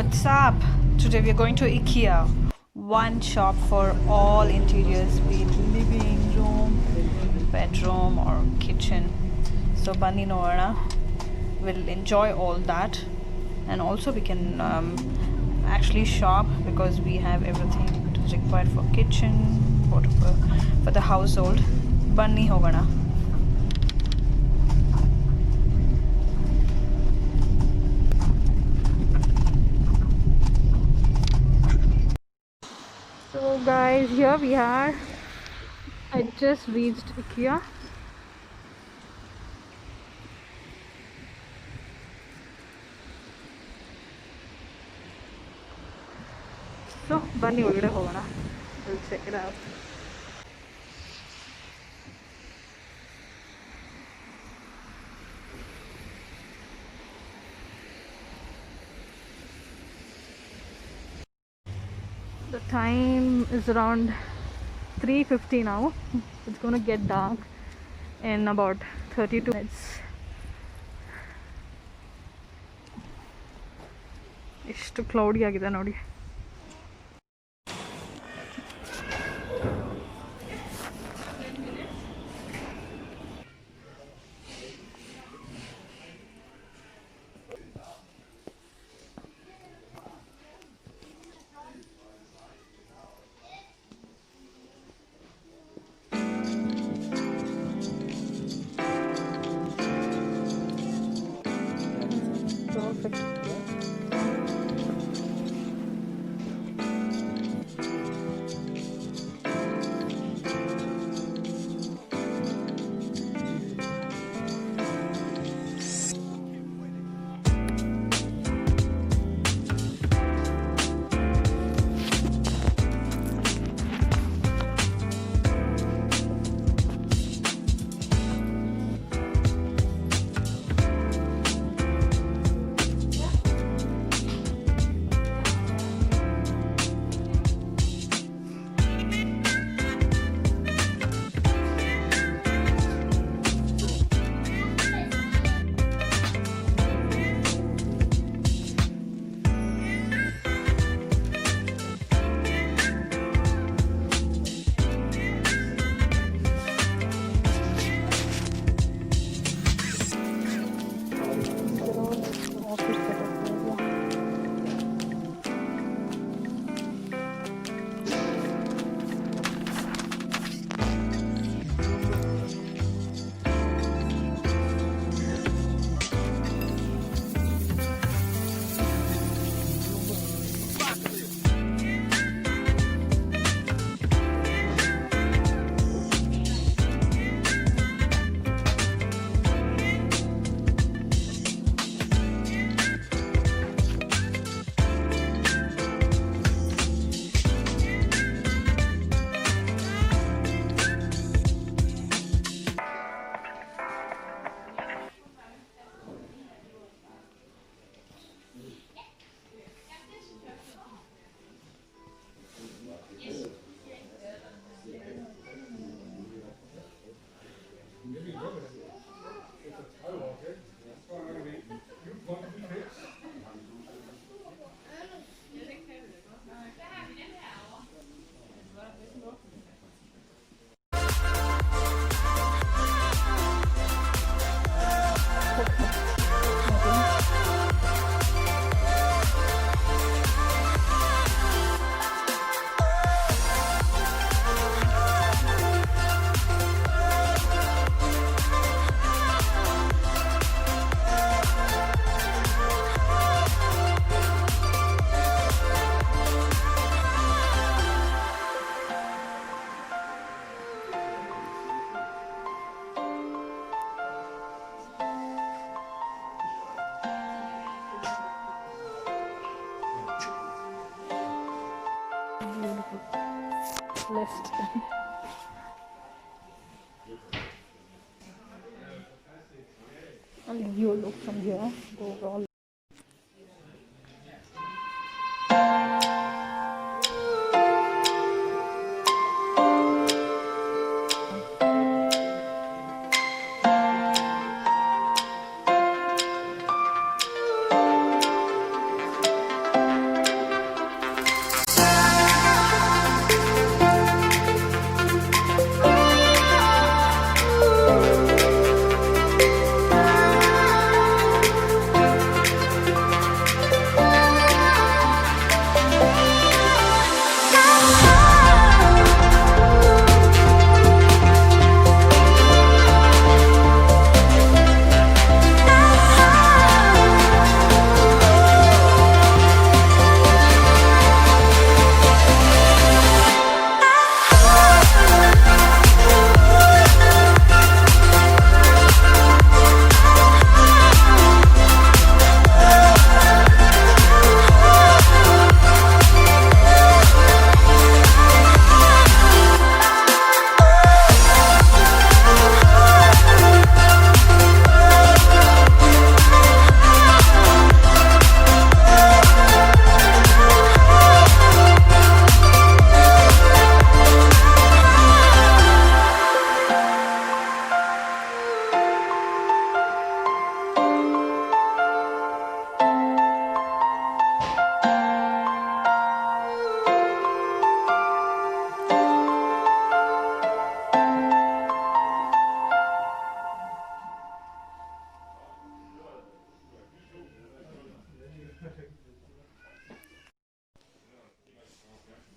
What's up? Today we are going to IKEA. One shop for all interiors, be it living room, bedroom or kitchen. So Bunny Noana will enjoy all that, and also we can actually shop because we have everything that is required for kitchen, for the household. Bunny hogana. So guys, here we are. I just reached IKEA. So Bunny ಒಳಗಡೆ ಹೋಗೋಣ. We'll check it out. The time is around 3:50 now. It's going to get dark in about 32 minutes. ಎಷ್ಟು cloudy ಆಗಿದೆ ನೋಡಿ. Perfect. Left. I'll give you a look from here. Go overall.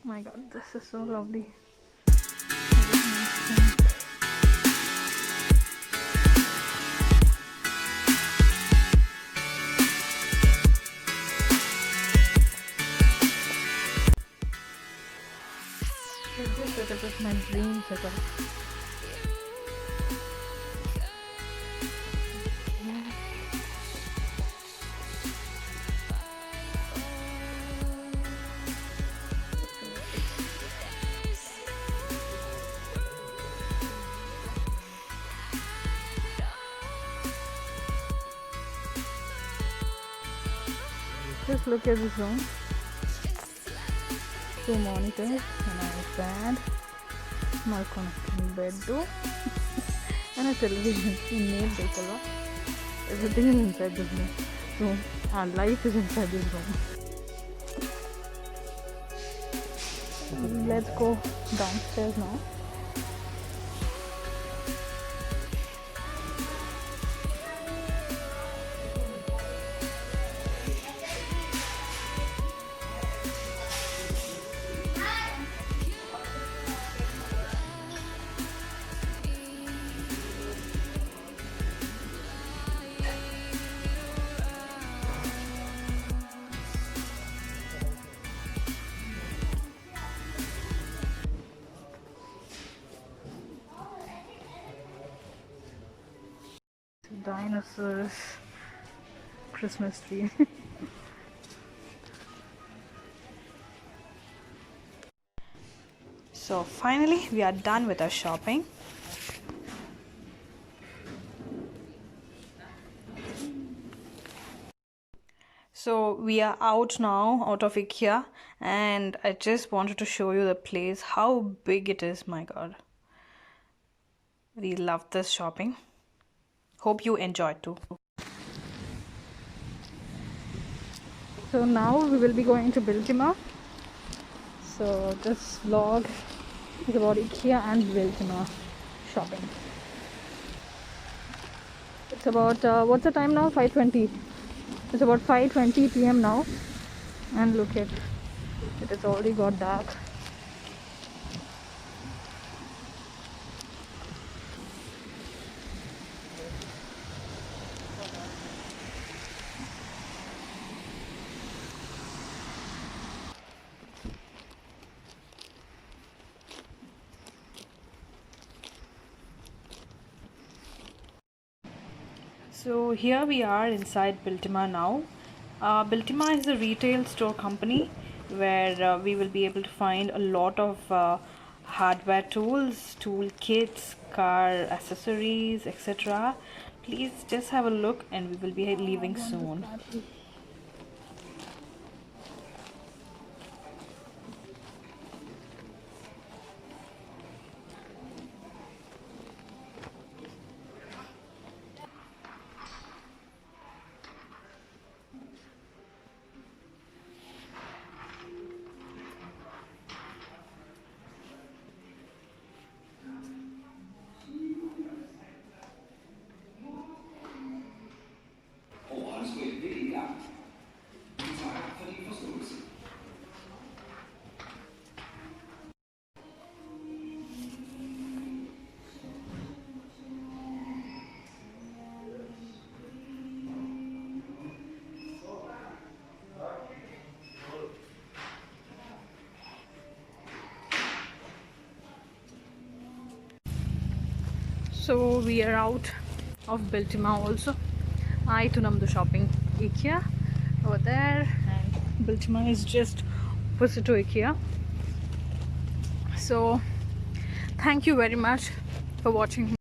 My god, this is so lovely. This setup is my dream setup. Just look at this room. 2 monitors and an iPad, my connecting bed too, and a television. Made Biltema. Everything is inside this room. Our life is inside this room. Let's go downstairs now. Dinosaurs, Christmas tree. So finally we are done with our shopping. So we are out now, out of IKEA, and I just wanted to show you the place, how big it is. My god, we love this shopping. Hope you enjoyed too. So now we will be going to Biltema. So this vlog is about IKEA and Biltema shopping. It's about what's the time now? 5:20. It's about 5:20 p.m. now, and look at it has already got dark. So here we are inside Biltema now. Biltema is a retail store company where we will be able to find a lot of hardware tools, tool kits, car accessories, etc. Please just have a look, and we will be leaving soon. So we are out of Biltema also. I too am the shopping IKEA over there, and Biltema is just opposite to IKEA. So thank you very much for watching.